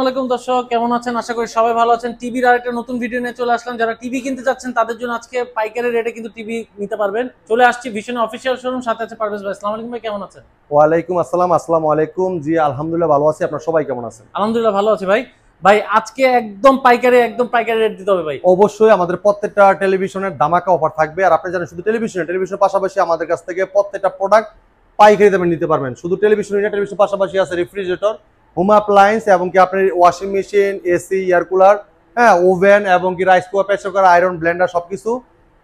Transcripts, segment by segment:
আলাইকুম দর্শক, কেমন আছেন? আশা করি সবাই ভালো আছেন। টিভির আরেকটা নতুন ভিডিও নিয়ে চলে আসলাম। যারা টিভি কিনতে যাচ্ছেন তাদের জন্য আজকে পাইকারি রেটে কিন্তু টিভি নিতে পারবেন। চলে আসছি ভিশন অফিসিয়াল শোরুম, সাথে আছে পারভেজ ভাই। আসসালামু আলাইকুম ভাই, কেমন আছেন? ওয়ালাইকুম আসসালাম। আসসালামু আলাইকুম। জি আলহামদুলিল্লাহ ভালো আছি। আপনারা সবাই কেমন আছেন? আলহামদুলিল্লাহ ভালো আছি ভাই। ভাই আজকে একদম পাইকারি রেট দিতে হবে ভাই। অবশ্যই আমাদের প্রত্যেকটা টেলিভিশনের ধামাকা অফার থাকবে। আর আপনি জানেন শুধু টেলিভিশনের পাশাপাশি আমাদের কাছ থেকে প্রত্যেকটা প্রোডাক্ট পাইকারি দামে নিতে পারবেন। শুধু টেলিভিশনের পাশাপাশি আছে রেফ্রিজারেটর, হোম অ্যাপ্লায়েন্স এবং কি আপনার washing machine, AC, air cooler, হ্যাঁ ওভেন এবং কি rice cooker, pressure cooker, iron, Blender সবকিছু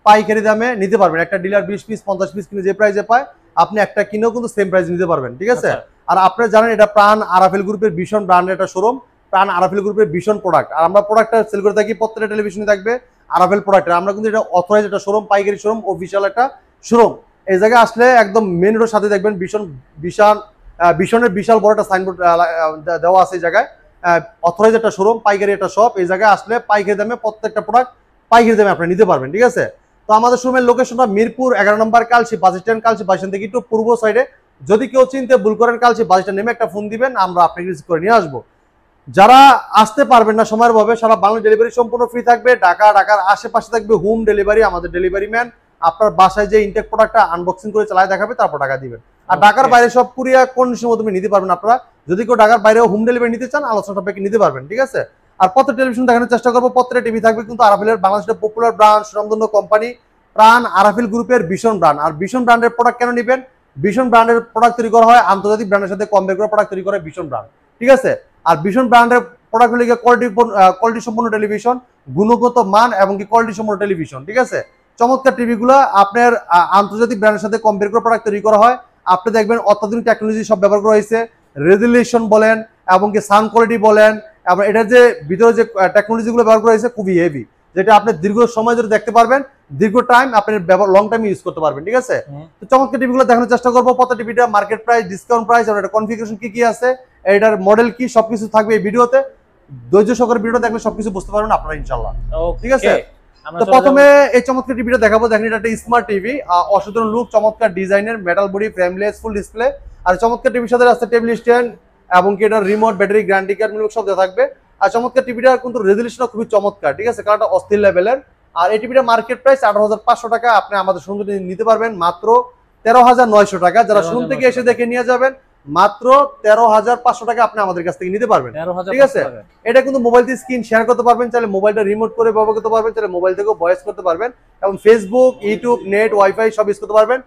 পাইকারি দামে নিতে পারবেন। একটা ডিলার 20 পিস 50 পিস কিনে যে প্রাইসে পায় আপনি একটা কিনেও কিন্তু সেম প্রাইস নিতে পারবেন। ঠিক আছে। আর আপনারা জানেন এটা প্রাণ আরাফেল গ্রুপের ভীষণ ব্র্যান্ডের একটা শোরুম, প্রাণ আরাফেল গ্রুপের ভীষণ প্রোডাক্ট। আর আমরা প্রোডাক্টটা সেল করে থাকি প্রত্যেকটা টেলিভিশনে থাকবে আরাফেল প্রোডাক্ট। আমরা কিন্তু এটা অথরাইজ একটা শোরুম, পাইকারি শোরুম, অফিসিয়াল একটা শোরুম। এই জায়গায় আসলে একদম মেন রোডের সাথে দেখবেন ভীষণের বিশাল বড় একটা সাইনবোর্ড দেওয়া আছে। এই জায়গায় অথরাইজ একটা শোরুম, পাইকারি একটা শপ। এই জায়গায় আসলে পাইকারি দামে প্রত্যেকটা প্রোডাক্ট পাইকারি দামে আপনি নিতে পারবেন। ঠিক আছে। তো আমাদের শোরুমের লোকেশনটা Mirpur 11 number Kalshi bus stand, Kalshi bus stand থেকে একটু পূর্ব সাইডে। যদি কেউ চিনতে ভুল করেন কালসি বাস স্ট্যান্ড নেমে একটা ফোন দিবেন, আমরা আপনাকে রিসিভ করে নিয়ে আসবো। যারা আসতে পারবেন না সময়ের ভাবে, সারা বাংলা ডেলিভারি সম্পূর্ণ ফ্রি থাকবে। ঢাকার আশেপাশে থাকবে হোম ডেলিভারি। আমাদের ডেলিভারি ম্যান আপনার বাসায় যে ইনটেক প্রোডাক্টটা আনবক্সিং করে চালায় দেখাবে, তারপর টাকা দিবেন। আর ঢাকার বাইরে সব কুরিয়ার কন্ডিশনের মাধ্যমে নিতে পারবেন আপনারা। যদি কেউ ঢাকার বাইরেও হোম ডেলিভারি নিতে চান, আলোচনা সাপেক্ষে নিতে পারবেন। ঠিক আছে। আর প্রত্যেক টেলিভিশন দেখানোর চেষ্টা করবো, প্রত্যেকটা টিভি থাকবে কিন্তু আরাফেলের বাংলাদেশের পপুলার ব্র্যান্ড, সুনামধন্য কোম্পানি প্রাণ আরাফেল গ্রুপের ভীষণ ব্র্যান্ড। আর ভীষণ ব্র্যান্ডের প্রোডাক্ট কেন নেবেন? ভীষণ ব্র্যান্ডের প্রোডাক্ট তৈরি করা হয় আন্তর্জাতিক ব্র্যান্ডের সাথে কম্পেয়ার করে প্রোডাক্ট তৈরি করে ভীষণ ব্র্যান্ড। ঠিক আছে। আর ভীষণ ব্র্যান্ডের প্রোডাক্টগুলিকে কোয়ালিটি সম্পন্ন টেলিভিশন, গুণগত মান এবং কি কোয়ালিটি সম্পন্ন টেলিভিশন। ঠিক আছে। চমৎকার টিভিগুলো আপনার আন্তর্জাতিক ব্র্যান্ডের সাথে কম্পেয়ার করে প্রোডাক্ট তৈরি করা হয়। আপনি দেখবেন অত্যাধুনিক টেকনোলজি সব ব্যবহার করা হয়েছে। রেজুলেশন বলেন এবং কি সাউন্ড কোয়ালিটি বলেন, এবং এটার যে ভিতরে যে টেকনোলজিগুলো ব্যবহার করা হয়েছে খুবই হেভি, যেটা আপনি দীর্ঘ সময় ধরে দেখতে পারবেন, দীর্ঘ টাইম আপনি লং টাইম ইউজ করতে পারবেন। ঠিক আছে। তো চমৎকার টিভিগুলো দেখানোর চেষ্টা করবো। প্রত্যেক টিভিটা মার্কেট প্রাইস, ডিসকাউন্ট প্রাইস, আর এটা কনফিগারেশন কি আছে, এটার মডেল কি, সবকিছু থাকবে এই ভিডিওতে। ধৈর্য সহকারে ভিডিও দেখলে সবকিছু বুঝতে পারবেন আপনারা ইনশাআল্লাহ। ঠিক আছে। তো প্রথমে এই চমৎকার টিভিটা দেখাবো। দেখেন এটা একটা স্মার্ট টিভি, অসাধারণ লুক, চমৎকার ডিজাইনের, metal body, frameless, full display. আর চমৎকার টিভির সাথে আছে টেবিল স্ট্যান্ড এবং কি এটা রিমোট, ব্যাটারি, গ্যারান্টি কার্ড সব দেওয়া থাকবে। আর চমৎকার টিভিটা কিন্তু রেজুলেশন খুবই চমৎকার। ঠিক আছে। কারণটা অস্থির লেভেলের। আর এই টিভিটা মার্কেট প্রাইস 18,500 টাকা। আপনি আমাদের শোরুম থেকে নিতে পারবেন মাত্র 13,900 টাকা। যারা শোরুম থেকে এসে দেখে নিয়ে যাবেন মাত্র 13,500 টাকা আপনি আমাদের কাছ থেকে নিতে পারবেন। ঠিক আছে। এটা কিন্তু মোবাইল দিয়ে স্ক্রিন শেয়ার করতে পারবেন, চাইলে মোবাইলটা রিমোট করে ব্যবহার করতে পারবেন, চাইলে মোবাইল থেকেও ভয়েস করতে পারবেন, এবং ফেসবুক, ইউটিউব, নেট, ওয়াইফাই সব ইউজ করতে পারবেন।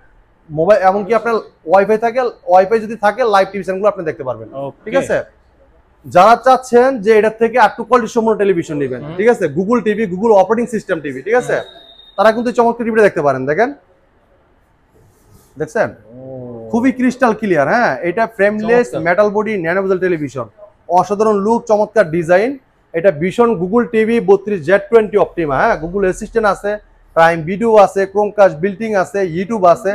মোবাইল এমনকি আপনার ওয়াইফাই যদি থাকে লাইভ টিভি চ্যানেলগুলো আপনি দেখতে পারবেন। ঠিক আছে। যারা চাচ্ছেন যে এটা থেকে একটু কোয়ালিটি সম্পন্ন টেলিভিশন নেবেন, ঠিক আছে, Google TV, Google operating system TV, ঠিক আছে, তারা কিন্তু চমৎকার টিভিটা দেখতে পারেন। দেখছেন খুবই ক্রিস্টাল ক্লিয়ার। হ্যাঁ, এটা frameless, metal body, nano bezel television, অসাধারণ লুক, চমৎকার ডিজাইন। এটা ভীষণ গুগল টিভি 32Z20 অপটিমা। হ্যাঁ, গুগল অ্যাসিস্ট্যান্ট আছে, প্রাইম ভিডিও আছে, ক্রোমকাস্ট বিল্টিং আছে, ইউটিউব আছে,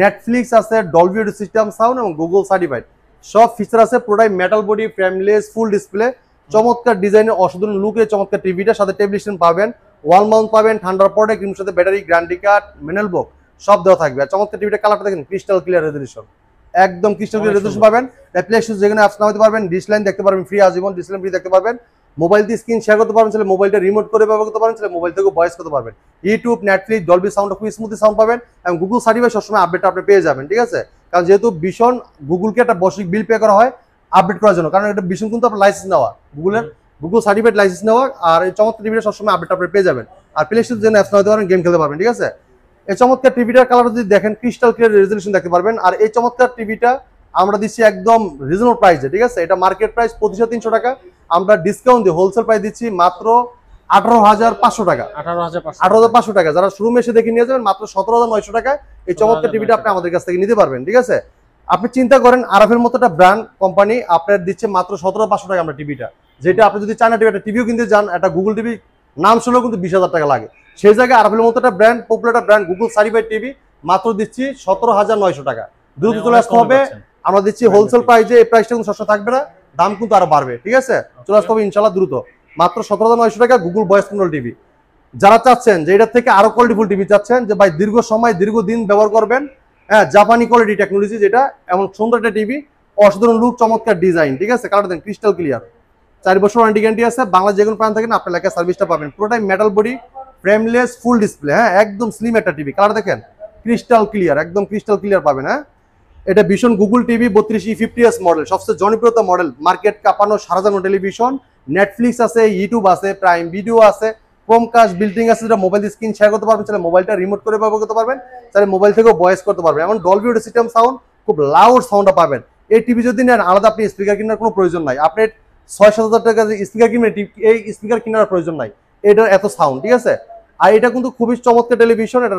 নেটফ্লিক্স আছে, ডলবি অডিও সিস্টেম সাউন্ড এবং গুগল সার্টিফাইড সব ফিচার আছে। পুরোটাই metal body, frameless, full display, চমৎকার ডিজাইনের, অসাধারণ লুকে চমৎকার টিভিটার সাথে টেবিল স্ট্যান্ড পাবেন, ওয়াল মাউন্ট পাবেন, ঠান্ডার পরে কিন্তু সাথে ব্যাটারি, গ্যারান্টি কার্ড, ম্যানুয়াল বুক সব দেওয়া থাকবে। আর চমৎকার টিভিটা কালারটা দেখেন ক্রিস্টাল ক্লিয়ার রেজুলেশন, একদম ক্রিস্টাল ক্লিয়ার রেজুলেশন পাবেন। প্লে স্টোর যেখানে অ্যাপস নামাতে পারবেন, ডিসলাইন দেখতে পারবেন ফ্রি, আজীবন ডিসলাইন ফ্রি দেখতে পারবেন। মোবাইল দিয়ে স্ক্রিন শেয়ার করতে পারবেন, তাহলে মোবাইলটা রিমোট করে ব্যবহার করতে পারেন, তাহলে মোবাইল থেকে ভয়েস করতে পারবেন। ইউটিউব, নেটফ্লিক্স, ডলবি সাউন্ড খুব স্মুথলি সাউন্ড পাবেন, এবং গুগল সার্টিফাইড সবসময় আপডেট আপনি পেয়ে যাবেন। ঠিক আছে। কারণ যেহেতু ভীষণ গুগলকে একটা বর্ষিক বিল পে করা হয় আপডেট করার জন্য, কারণ এটা ভীষণ কিন্তু আপনার লাইসেন্স নেওয়া, গুগল সার্টিফাইড লাইসেন্স নেওয়া। আর এই চমৎকার টিভিটা সবসময় আপডেট আপনি পেয়ে যাবেন। আর প্লে স্টোর জন্য অ্যাপস নামাতে পারবেন, গেম খেলতে পারবেন। ঠিক আছে। এই চমৎকার টিভিটার কালার যদি দেখেন ক্রিস্টাল ক্লিয়ার রেজুলেশন দেখতে পারবেন। আর এই চমৎকার টিভিটা আমরা দিচ্ছি একদম রিজনেবল প্রাইসে। ঠিক আছে। এটা মার্কেট প্রাইস 2500 টাকা, আমরা ডিসকাউন্ট দিয়ে হোলসেল প্রাইস দিচ্ছি মাত্র 18,500 টাকা। 18,500 টাকা। যারা শোরুমে এসে দেখে নিয়ে যাবেন মাত্র 17,900 টাকায় এই চমৎকার টিভিটা আপনি আমাদের কাছ থেকে নিতে পারবেন। ঠিক আছে। আপনি চিন্তা করেন আরাফের মতো একটা ব্র্যান্ড কোম্পানি আপনার দিচ্ছে মাত্র 17,500 টাকা আমরা টিভিটা, যেটা আপনি যদি চায়না টিভি, একটা টিভিও কিনতে যান, একটা গুগল টিভি নাম শুনলেও কিন্তু 20,000 টাকা লাগে। সেই জায়গায় আরাফের মতো একটা ব্র্যান্ড, পপুলার একটা ব্র্যান্ড, গুগল সার্টিফাইড টিভি মাত্র দিচ্ছি 17,900 টাকা। দ্রুত চলে আসতে হবে। আমরা দিচ্ছি হোলসেল প্রাইসে, এই প্রাইসটা কিন্তু সস্তা থাকবে না, দাম কিন্তু আরো বাড়বে। ঠিক আছে। চলে আসতে হবে ইনশাল্লাহ দ্রুত। মাত্র 17,900 টাকা গুগল ভয়েস কন্ট্রোল টিভি। যারা চাচ্ছেন যে এটা থেকে আরো কোয়ালিটিফুল টিভি চাচ্ছেন, যে ভাই দীর্ঘ সময় দীর্ঘদিন ব্যবহার করবেন, হ্যাঁ, জাপানি কোয়ালিটি টেকনোলজি, যেটা এমন সুন্দর একটা টিভি, অসাধারণ লুক, চমৎকার ডিজাইন। ঠিক আছে। কালারটা দেন ক্রিস্টাল ক্লিয়ার, 4 বছর ওয়ারেন্টি গ্যারান্টি আছে। বাংলা যে কোনো প্রান্ত থাকেন আপনার এলাকায় সার্ভিসটা পাবেন। পুরোটাই metal body, frameless, full display. হ্যাঁ, একদম স্লিম একটা টিভি। কালার দেখেন ক্রিস্টাল ক্লিয়ার, একদম ক্রিস্টাল ক্লিয়ার পাবেন। হ্যাঁ, এটা ভীষণ গুগল টিভি 32E50s মডেল, সবচেয়ে জনপ্রিয়তা মডেল, মার্কেট কাঁপানো সারাজানো টেলিভিশন। নেটফ্লিক্স আছে, ইউটিউব আছে, প্রাইম ভিডিও আছে, ক্রোমকাস্ট বিল্ডিং আছে, যেটা মোবাইল স্ক্রিন শেয়ার করতে পারবেন, চাইলে মোবাইলটা রিমোট করে ব্যবহার করতে পারবেন, চাইলে মোবাইল থেকেও ভয়েস করতে পারবেন। এমন ডলবি অডিও সিস্টেম সাউন্ড, খুব লাউড সাউন্ডটা পাবেন। এই টিভি যদি নেন আলাদা আপনি স্পিকার কেনার কোনো প্রয়োজন নাই। আপনি 6-7 হাজার টাকা স্পিকার কিনবেন, এই স্পিকার কেনার প্রয়োজন নাই, এটার এত সাউন্ড। ঠিক আছে, আর এটা কিন্তু খুবই চমৎকার টেলিভিশন। এটা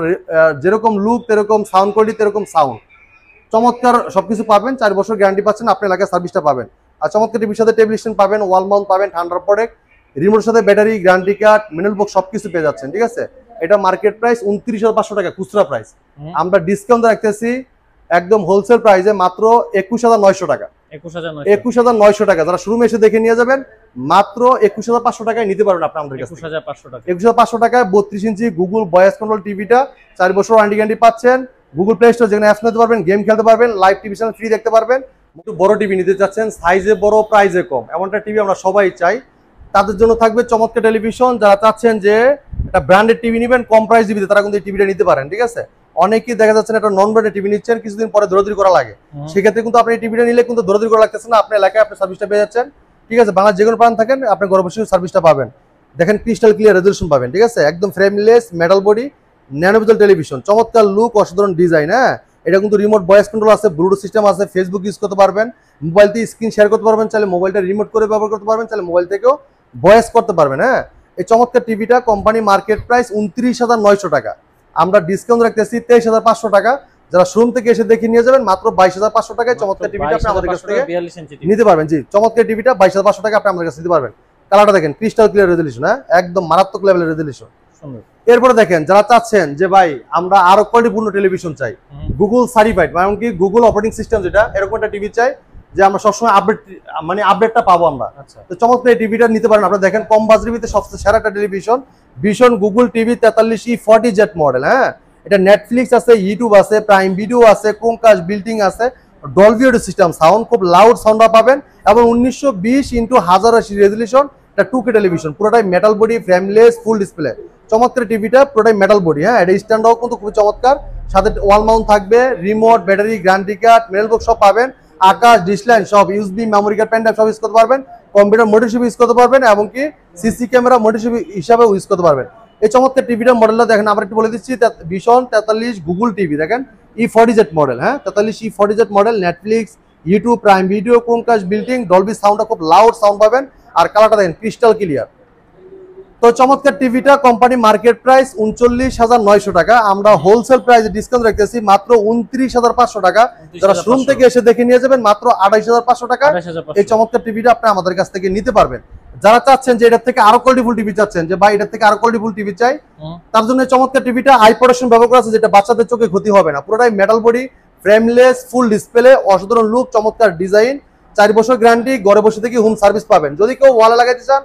যেরকম লুক তেরকম সাউন্ড কোয়ালিটি তেরকম সাউন্ড, চমৎকার সবকিছু পাবেন। 4 বছর গ্যারান্টি পাচ্ছেন, আপনার এলাকায় সার্ভিসটা পাবেন। আর চমৎকার টিভির সাথে টেবিল স্ট্যান্ড পাবেন, ওয়াল মাউন্ট পাবেন, ঠান্ডার প্রোডাক্ট, রিমোটের সাথে battery, guarantee card, manual box সবকিছু পেয়ে যাচ্ছেন। ঠিক আছে, এটা মার্কেট প্রাইস 29,500 টাকা খুচরা প্রাইস। আমরা ডিসকাউন্ট রাখতেছি একদম হোলসেল প্রাইসে মাত্র 21,900 টাকা। 21,900 টাকা। যারা শোরুমে এসে দেখে নিয়ে যাবেন মাত্র 21,500 টাকায় নিতে পারবেন আপনি আমাদের কাছে। 21,500 টাকায় 32 ইঞ্চি গুগল ভয়েস কন্ট্রোল টিভিটা 4 বছর ওয়ারেন্টি গ্যারান্টি পাচ্ছেন। গুগল প্লে স্টোর যেখানে অ্যাপস নিতে পারবেন, গেম খেলতে পারবেন, লাইভ টিভি চ্যানেল ফ্রি দেখতে পারবেন। একটু বড় টিভি নিতে চাচ্ছেন, সাইজে বড়, প্রাইজে কম, এমনটা টিভি আমরা সবাই চাই। তাদের জন্য থাকবে চমৎকার টেলিভিশন। যারা চাচ্ছেন যে একটা ব্র্যান্ডেড টিভি নেবেন কম প্রাইস দিবিতে, তারা কিন্তু এই টিভিটা নিতে পারেন। ঠিক আছে, অনেকেই দেখা যাচ্ছে একটা নন ব্র্যান্ডেড টিভি নিচ্ছেন, কিছুদিন পরে দৌড়াদৌড়ি করা লাগে, সেক্ষেত্রে কিন্তু আপনি এই টিভিটা নিলে কিন্তু দৌড়াদৌড়ি করা লাগতেছে না, আপনার এলাকায় আপনি সার্ভিসটা পেয়ে যাচ্ছেন। ঠিক আছে, বাংলার যে কোনো প্রান্ত থাকেন আপনি ঘরে বসে সার্ভিসটা পাবেন। দেখেন ক্রিস্টাল ক্লিয়ার রেজলিউশন পাবেন। ঠিক আছে, একদম frameless metal body, nano bezel television, চমৎকার লুক, অসাধারণ ডিজাইন। হ্যাঁ, এটা কিন্তু রিমোট ভয়েস কন্ট্রোল আছে, ব্লুটুথ সিস্টেম আছে, ফেসবুক ইউজ করতে পারবেন, মোবাইল থেকে স্ক্রিন শেয়ার করতে পারবেন, চাইলে মোবাইলটা রিমোট করে ব্যবহার করতে পারবেন, চাইলে মোবাইল থেকেও ভয়েস করতে পারবেন। হ্যাঁ, এই চমৎকার টিভিটা কোম্পানি মার্কেট প্রাইস 29,900 টাকা, আমরা ডিসকাউন্ট রাখতেছি 23,500 টাকা। যারা শোরুম থেকে এসে দেখে নিয়ে যাবেন মাত্র 22,500 টাকায় চমৎকার টিভিটা আপনি আমাদের কাছ থেকে নিতে পারবেন। জি, চমৎকার টিভিটা 22,500 টাকা আপনি আমাদের কাছে নিতে পারবেন। কালারটা দেখেন ক্রিস্টাল ক্লিয়ার রেজলিউশন, হ্যাঁ, একদম মারাত্মক লেভেলের রেজলিউশন। এরপরে দেখেন যারা চাচ্ছেন যে ভাই আমরা আরো কোয়ালিটিপূর্ণ টেলিভিশন চাই, গুগল সার্টিফাইড, মানে কি গুগল অপারেটিং সিস্টেম যেটা, এরকম একটা টিভি চাই যে আমরা সবসময় আপডেটটা পাবো আমরা। তো চমৎকার এই টিভিটা নিতে পারেন। আপনারা দেখেন কম বাজেটের ভিতরে সবচেয়ে সেরা একটা টেলিভিশন, ভীষণ গুগল টিভি 43E40Z মডেল। হ্যাঁ, এটা নেটফ্লিক্স আছে, ইউটিউব আছে, প্রাইম ভিডিও আছে, ক্রোমকাস্ট বিল্ডিং আছে, ডলবি অডিও সিস্টেম সাউন্ড, খুব লাউড সাউন্ড পাবেন, এবং 1920x1080 রেজলিউশন, এটা 2K টেলিভিশন, পুরোটাই metal body, frameless, full display. চমৎকার টিভিটা পুরোটাই মেটাল বডি। হ্যাঁ, এটা স্ট্যান্ডটাও কিন্তু খুব চমৎকার, সাথে ওয়াল মাউন্ট থাকবে, remote, battery, guarantee card, manual box সব পাবেন, আকাশ ডিসলাইন সব, USB, memory card, pen drive সব ইউজ করতে পারবেন, কম্পিউটার মোটিভ ইউজ করতে পারবেন, এবং কি সিসি ক্যামেরা মোটিভ হিসাবে ইউজ করতে পারবেন। এই চমৎকার টিভিটার মডেলটা দেখেন, আমরা একটু বলে দিচ্ছি, ভীষণ 43 গুগল টিভি দেখেন E40Z মডেল। হ্যাঁ, 43E40Z model, Netflix, YouTube, prime video, Chromecast building, Dolby সাউন্ডটা খুব লাউড সাউন্ড পাবেন, আর কালারটা দেখেন ক্রিস্টাল ক্লিয়ার। তো চমৎকার টিভিটা কোম্পানি মার্কেট প্রাইস 39,900 টাকা, আমরা হোলসেল প্রাইসে ডিসকাউন্ট রাখতেছি মাত্র 29,500 টাকা। যারা শোরুম থেকে এসে দেখে নিয়ে যাবেন মাত্র 28,500 টাকা এই চমৎকার টিভিটা আপনি আমাদের কাছ থেকে নিতে পারবেন। যারা চাচ্ছেন যে এটার থেকে আরো কোয়ালিটিফুল টিভি চাচ্ছেন, যে ভাই এটার থেকে আরো কোয়ালিটিফুল টিভি চাই, তার জন্য চমৎকার টিভিটা আই প্রোটেকশন ব্যবহার করা আছে, যেটা বাচ্চাদের চোখে ক্ষতি হবে না, পুরোটাই metal body, frameless, full display, অসাধারণ লুক, চমৎকার ডিজাইন, 4 বছর গ্যারান্টি, ঘরে বসে থেকে হোম সার্ভিস পাবেন। যদি কেউ ওয়ালে লাগাইতে চান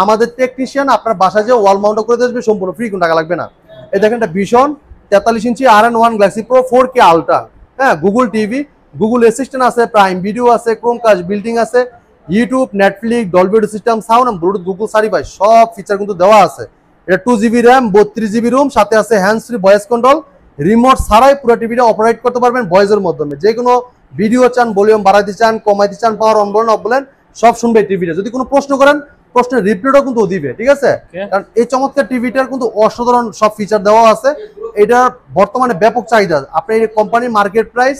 আমাদের টেকনিশিয়ান আপনার বাসায় যে ওয়াল মাউন্ট করে দেবে, সম্পূর্ণ ফ্রি, কোনো টাকা লাগবে না। এই দেখেন এটা ভীষণ 43 ইঞ্চি RN1 Galaxy pro 4K ultra. হ্যাঁ, গুগল টিভি, গুগল অ্যাসিস্ট্যান্ট আছে, প্রাইম ভিডিও আছে, ক্রোমকাস্ট বিল্ডিং আছে, YouTube, Netflix, Dolby audio system sound, Bluetooth, Google certified সব ফিচার কিন্তু দেওয়া আছে। এটা 2GB র্যাম, 32GB রুম, সাথে আছে hands free voice control, remote ছাড়াই পুরো টিভিটা অপারেট করতে পারবেন ভয়েসের মাধ্যমে। যে কোনো ভিডিও চান, ভলিউম বাড়াইতে চান, কমাইতে চান, পাওয়ার অন বলেন অফ বলেন সব শুনবে টিভিটা। যদি কোনো প্রশ্ন করেন প্রশ্নের রিপ্লাইটাও কিন্তু দিবে। ঠিক আছে, কারণ এই চমৎকার টিভিটার কিন্তু অসাধারণ সব ফিচার দেওয়া আছে। এটা বর্তমানে ব্যাপক চাহিদা। আপনি এই কোম্পানির মার্কেট প্রাইস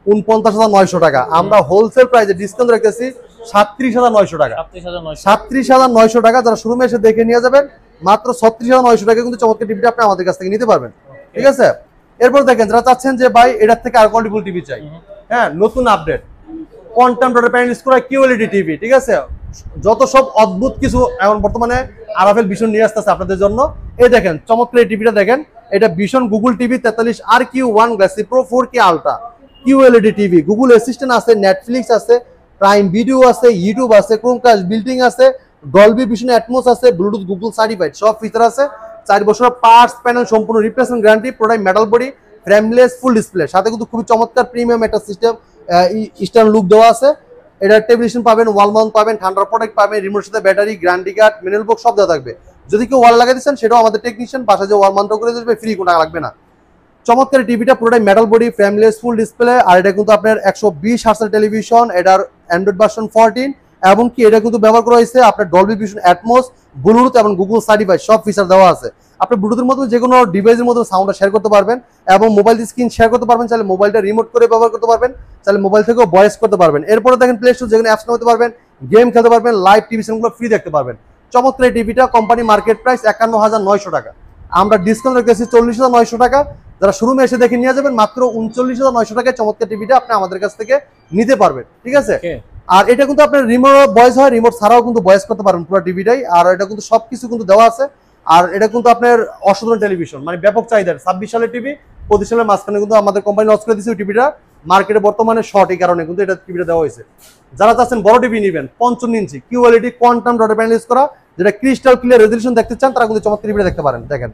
49,900 টাকা, আমরা হোলসেল প্রাইসে ডিসকাউন্ট রাখতেছি 37,900 টাকা। 37,900 টাকা। যারা শোরুমে এসে দেখে নিয়ে যাবেন মাত্র 36,900 টাকা কিন্তু চমৎকার টিভিটা আপনি আমাদের কাছ থেকে নিতে পারবেন। ঠিক আছে, এরপর দেখেন যারা চাচ্ছেন যে ভাই এটার থেকে আর কোয়ালিটিফুল টিভি চাই, হ্যাঁ, নতুন update contemporary panel square QLED TV. ঠিক আছে, যত সব অদ্ভুত কিছু এখন বর্তমানে আরাফেল ভীষণ নিয়ে আসতেছে আপনাদের জন্য। এই দেখেন চমৎকার এই টিভিটা দেখেন, এটা ভীষণ Google TV 43 RQ1 Galaxy pro 4K ultra QLED TV, Google assistant আছে, নেটফ্লিক্স আছে, প্রাইম ভিডিও আছে, ইউটিউব আছে, ক্রোমকাস্ট বিল্ডিং আছে, ডলবি ভিশন অ্যাটমস আছে, ব্লুটুথ, গুগল সার্টিফাইড সব ফিচার আছে। 4 বছর পার্টস প্যানেল সম্পূর্ণ replacement guarantee, product metal body, frameless, full display, সাথে কিন্তু খুবই চমৎকার প্রিমিয়াম একটা সিস্টেম ইস্টার্ন লুক দেওয়া আছে। এটা টেলিভিশন পাবেন, ওয়াল মাউন্ট পাবেন, ঠান্ডার প্রোটেক্ট পাবেন, রিমোটের সাথে battery, guarantee card, manual box সব দেওয়া থাকবে। যদি কেউ ওয়াল লাগাই দিচ্ছেন সেটাও আমাদের টেকনিশিয়ান বাসা যে ওয়াল মাউন্ট করে দেবে, ফ্রি, কোনো টাকা লাগবে না। চমৎকার টিভিটা পুরোটাই metal body, frameless, full display. আর এটা কিন্তু আপনার 120 হার্টজের টেলিভিশন, এটার অ্যান্ড্রয়েড ভার্সন 14, এবং কি এটা কিন্তু ব্যবহার করা হয়েছে আপনার ডলবি ভিশন, অ্যাটমস, ব্লুটুথ এবং গুগল সার্টিফাইড সব ফিচার দেওয়া আছে। আপনি ব্লুটুথের মধ্যে যে কোনো ডিভাইসের মধ্যে সাউন্ডটা শেয়ার করতে পারবেন এবং মোবাইল স্ক্রিন শেয়ার করতে পারবেন, চাইলে মোবাইলটা রিমোট করে ব্যবহার করতে পারবেন, চাইলে মোবাইল থেকেও ভয়েস করতে পারবেন। এরপরে দেখেন প্লে স্টোর যেখানে অ্যাপস নামাতে পারবেন, গেম খেলতে পারবেন, লাইভ টিভি চ্যানেলগুলো ফ্রি দেখতে পারবেন। চমৎকার এই টিভিটা কোম্পানি মার্কেট প্রাইস 51,900 টাকা, আমরা ডিসকাউন্ট রেখেছি 40,900 টাকা। যারা শোরুমে এসে দেখে নিয়ে যাবেন মাত্র 39,900 টাকায় চমৎকার টিভিটা আপনি আমাদের কাছ থেকে নিতে পারবেন, ঠিক আছে। আর এটা কিন্তু আপনার রিমোট ভয়েস হয়, রিমোট ছাড়াও কিন্তু ভয়েস করতে পারবেন পুরো টিভিটাই। আর এটা কিন্তু সবকিছু কিন্তু দেওয়া আছে। আর এটা কিন্তু আপনার অসাধারণ টেলিভিশন, মানে ব্যাপক চাহিদার 26 সালের টিভি, 25 সালের মাঝখানে কিন্তু আমাদের কোম্পানি লঞ্চ করে দিয়েছে টিভিটা, মার্কেটে বর্তমানে শর্ট, এই কারণে কিন্তু এটা টিভিটা দেওয়া হয়েছে। যারা চাচ্ছেন বড় টিভি নেবেন 55 inch QLED quantum dot panel use করা, যেটা ক্রিস্টাল ক্লিয়ার রেজোলিউশন দেখতে চান তারা কিন্তু চমৎকার টিভিটা দেখতে পারেন। দেখেন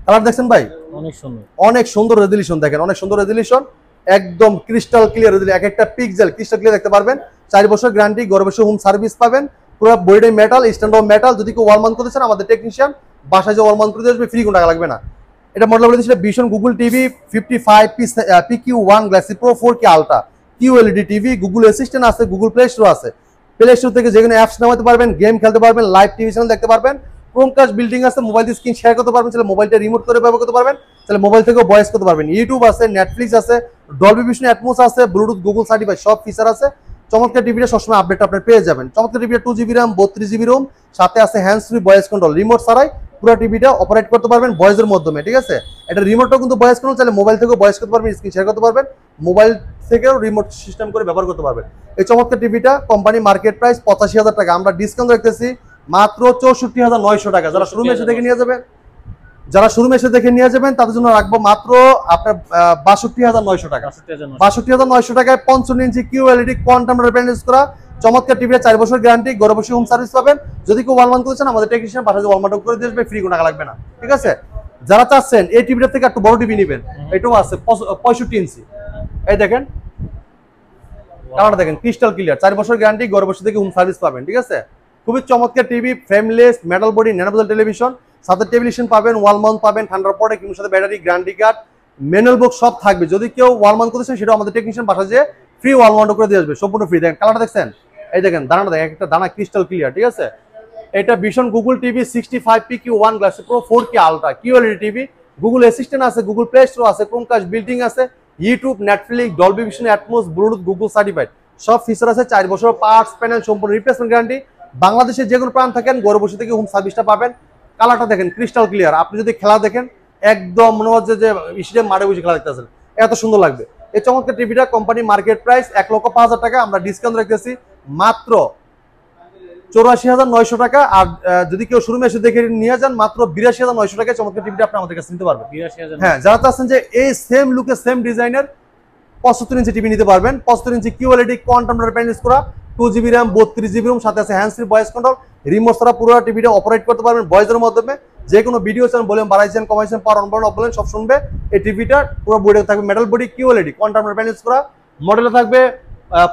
কালার দেখছেন ভাই, অনেক সুন্দর, অনেক সুন্দর রেজোলিউশন, দেখেন অনেক সুন্দর রেজোলিউশন, একদম ক্রিস্টাল ক্লিয়ার রেজোলিউশন, এক একটা পিক্সেল ক্রিস্টাল ক্লিয়ার দেখতে পারবেন। 4 বছর গ্যারান্টি, ঘরে বসে হোম সার্ভিস পাবেন, পুরো বডিটাই মেটাল, স্ট্যান্ড অফ মেটাল। যদি কেউ ওয়াল মাউন্ট করতে চান আমাদের টেকনিশিয়ান বাসায় যে ওয়াল মাউন্ট করে আসবে, ফ্রি, কোনো টাকা লাগবে না। এটা মডেল বলে দিয়েছিল vision Google TV 55 PQ1 Galaxy pro 4K ultra QLED TV, Google assistant আছে, গুগল প্লে স্টোর আছে, প্লে স্টোর থেকে যেখানে অ্যাপস নামাতে পারবেন, গেম খেলতে পারবেন, লাইভ টিভি চ্যানেল দেখতে পারবেন, ক্রোমকাস্ট বিল্ডিং আছে, মোবাইল স্ক্রিন শেয়ার করতে পারবেন, তাহলে মোবাইলটা রিমোট করে ব্যবহার করতে পারবেন, তাহলে মোবাইল থেকেও ভয়েস করতে পারবেন, ইউটিউব আছে, নেটফ্লিক্স আছে, ডলবি ভিশন, অ্যাটমস আছে, ব্লুটুথ, গুগল সার্টিফাইড সব ফিচার আছে। চমৎকার টিভিটা সবসময় আপডেট আপনার পেয়ে যাবেন। চমৎকার টিভিটা 2GB RAM, 32GB ROM, সাথে আছে hands free voice control, remote ছাড়াই পুরো টিভিটা অপারেট করতে পারবেন ভয়েসের মাধ্যমে, ঠিক আছে। এটা রিমোটটাও কিন্তু ভয়েস কন্ট্রোল, চাইলে মোবাইল থেকেও ভয়েস করতে পারবেন, স্ক্রিন শেয়ার করতে পারবেন, মোবাইল থেকেও রিমোট সিস্টেম করে ব্যবহার করতে পারবেন। এই চমৎকার টিভিটা কোম্পানি মার্কেট প্রাইস 85,000 টাকা, আমরা ডিসকাউন্ট রাখতেছি মাত্র 64,900 টাকা। যারা শোরুমে এসে দেখে নিয়ে যাবেন, তাদের জন্য রাখবো মাত্র আপনার 62,900 টাকা। 62,900 টাকায় 55 inch QLED quantum panel use করা চমৎকার টিভিটা, 4 বছর গ্যারান্টি, ঘরে বসে হোম সার্ভিস পাবেন। যদি কেউ ওয়াল মাউন্ট করেছেন আমাদের টেকনিশিয়ান বাসায় ওয়াল মাউন্ট করে দিয়ে আসবে, ফ্রি, কোনো টাকা লাগবে না, ঠিক আছে। যারা চাচ্ছেন এই টিভিটা থেকে একটু বড় টিভি নেবেন, এটাও আছে 65 ইঞ্চি, এই দেখেন কালারটা দেখেন ক্রিস্টাল ক্লিয়ার, 4 বছর গ্যারান্টি, ঘরে বসে থেকে হোম সার্ভিস পাবেন, ঠিক আছে। খুবই চমৎকার TV, frameless, metal body, nano bezel television, সাথে টেলিভিশন পাবেন, ওয়াল মাউন্ট পাবেন, ঠান্ডার পরে কিংবা সাথে battery, guarantee card, manual box সব থাকবে। যদি কেউ ওয়াল মাউন্ট করতেছেন সেটাও আমাদের টেকনিশিয়ান বাসা যে ফ্রি ওয়াল মাউন্ট করে দিয়ে আসবে, সম্পূর্ণ ফ্রি। দেখেন কালারটা দেখছেন, এই দেখেন দানাটা দেখেন, একটা দানা ক্রিস্টাল ক্লিয়ার, ঠিক আছে। এটা vision Google TV 65 PQ1 Galaxy pro 4K ultra QLED TV, Google assistant আছে, গুগল প্লে স্টোর আছে, ক্রোমকাস্ট বিল্ডিং আছে, YouTube, Netflix, Dolby vision, Atmos, Bluetooth, Google certified সব ফিচার আছে। 4 বছর পার্টস প্যানেল সম্পূর্ণ রিপ্লেসমেন্ট গ্যারান্টি, বাংলাদেশের যে কোনো প্রান্ত থাকেন ঘরে বসে থেকে হোম সার্ভিসটা পাবেন। কালারটা দেখেন ক্রিস্টাল ক্লিয়ার, আপনি যদি খেলা দেখেন একদম মনে হচ্ছে যে স্টেডিয়াম মাঠে বসে খেলা দেখতেছেন, এত সুন্দর লাগবে। এই চমৎকার টিভিটা কোম্পানি মার্কেট প্রাইস 1,05,000 টাকা, আমরা ডিসকাউন্ট রাখতেছি মাত্র 84,900 টাকা। আর যদি কেউ শোরুমে এসে দেখে নিয়ে যান মাত্র 82,900 টাকায় চমৎকার টিভিটা আপনি আমাদের কাছে নিতে পারবেন। 82,000, হ্যাঁ, যারা চাচ্ছেন যে এই সেম লুকে সেম ডিজাইনের 75 ইঞ্চি টিভি নিতে পারবেন, 75 ইঞ্চি কিউএলইডি কোয়ান্টাম প্যানেল ইউজ করা, 2GB RAM, 32GB ROM, সাথে আছে hands free voice control, remote ছাড়া পুরো টিভিটা অপারেট করতে পারবেন ভয়েসের মাধ্যমে। যে কোনো ভিডিও চ্যানেল বলেন, বাড়াইছেন, কমাইছেন, পাওয়ার অন অফ বলেন সব শুনবে। এই টিভিটা পুরো বডি থাকবে metal body, QLED quantum panel use করা, মডেলে থাকবে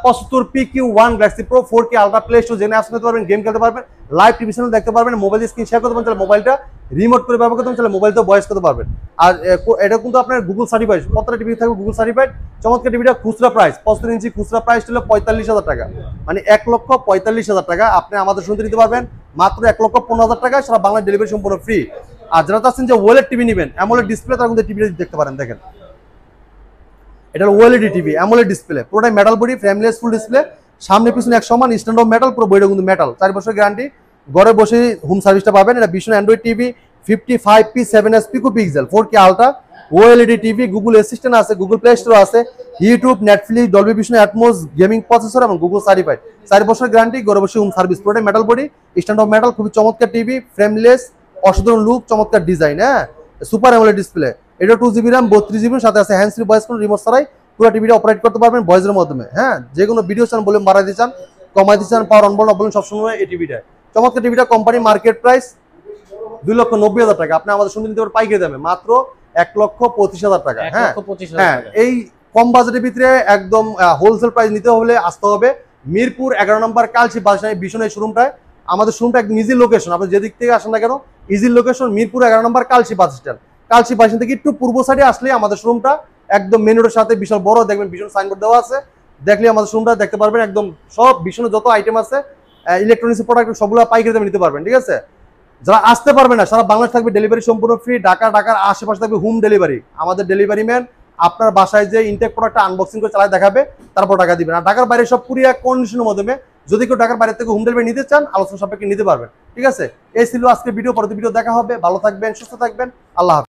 75 PQ1 Galaxy pro 4K ultra, play store যেখানে অ্যাপস নিতে পারবেন, গেম খেলতে পারবেন, লাইভ টিভি চ্যানেল দেখতে পারবেন, মোবাইল স্ক্রিন শেয়ার করতে পারবেন, তাহলে মোবাইলটা রিমোট করে ব্যবহার করতে পারবেন, তাহলে মোবাইলটা ভয়েস করতে পারবেন। আর এটা কিন্তু আপনার গুগল সার্টিফাইড, প্রত্যেকটা টিভি থাকবে গুগল সার্টিফাইড। চমৎকার টিভিটা খুচরা প্রাইস 75 ইঞ্চি খুচরা প্রাইস হলো 45,000 টাকা, মানে 1,45,000 টাকা। আপনি আমাদের শুনতে নিতে পারবেন মাত্র 1,15,000 টাকা, সারা বাংলা ডেলিভারি সম্পূর্ণ ফ্রি। আর যারা চাচ্ছেন যে ওয়েলেট টিভি নেবেন, অ্যামোলেড ডিসপ্লে, তারা কিন্তু টিভিটা দেখতে পারেন। দেখেন এটা ওএলইডি টিভি, অ্যামোলেড ডিসপ্লে, পুরোটাই metal body, frameless, full display, সামনে পিছনে এক সমান, স্ট্যান্ড অফ মেটাল, পুরো বডিটা কিন্তু মেটাল, 4 বছর গ্যারান্টি, ঘরে বসে হোম সার্ভিসটা পাবেন। এটা vision Android TV 55 P7s পিকোপিক্সেল 4K ultra, OLED TV, Google assistant আছে, গুগল প্লে স্টোর আছে, YouTube, Netflix, Dolby vision, atoms, gaming processor এবং গুগল সার্টিফাইড, 4 বছর গ্যারান্টি, ঘরে বসে হোম সার্ভিস, পুরোটাই metal body, stand of metal, খুবই চমৎকার টিভি, ফ্রেমলেস, অসাধারণ লুক, চমৎকার ডিজাইন, হ্যাঁ, সুপার অ্যামোলেড ডিসপ্লে। এটা 2GB RAM, 32GB, সাথে আছে hands free voice control, remote ছাড়াই পুরো টিভিটা অপারেট করতে পারবেন ভয়েসের মাধ্যমে। হ্যাঁ, যে কোনো ভিডিও চ্যানেল বলেন, বাড়াই দিচ্ছেন, কমাই দিচ্ছেন, পাওয়ার অন বলেন সবসময় এই টিভিটা। চমৎকার টিভিটা কোম্পানি মার্কেট প্রাইস 2,90,000 টাকা, আপনি আমাদের শুনতে নিতে পারবেন পাইকারি দামে মাত্র 1,25,000 টাকা। হ্যাঁ, এই কম বাজেটের ভিতরে একদম হোলসেল প্রাইস নিতে হলে আসতে হবে Mirpur 11 number Kalshi bus stand ভীষণ এই শোরুমটায়। আমাদের শোরুমটা একদম ইজি লোকেশন, আপনি যেদিক থেকে আসেন না কেন easy location Mirpur 11 number Kalshi bus stand. Kalshi bus stand থেকে একটু পূর্ব সাইডে আসলে আমাদের শোরুমটা একদম মেন রোডের সাথে বিশাল বড় দেখবেন ভীষণ সাইনবোর্ড দেওয়া আছে, দেখলে আমাদের শোরুমটা দেখতে পারবেন। একদম সব ভীষণ যত আইটেম আছে ইলেকট্রনিক্স প্রোডাক্ট সবগুলো পাইকারি দামে নিতে পারবেন, ঠিক আছে। যারা আসতে পারবে না সারা বাংলাদেশ থাকবে ডেলিভারি সম্পূর্ণ ফ্রি, ঢাকার আশেপাশে থাকবে হোম ডেলিভারি। আমাদের ডেলিভারি ম্যান আপনার বাসায় যে ইনটেক প্রোডাক্টটা আনবক্সিং করে চালায় দেখাবে, তারপর টাকা দিবেন। আর ঢাকার বাইরে সব কুরিয়ার কন্ডিশনের মাধ্যমে যদি কেউ ঢাকার বাইরে থেকে হোম ডেলিভারি নিতে চান আলোচনা সাপেক্ষে নিতে পারবেন, ঠিক আছে। এই ছিল আজকে ভিডিও, পরবর্তী ভিডিও দেখা হবে। ভালো থাকবেন, সুস্থ থাকবেন, আল্লাহ হাফেজ।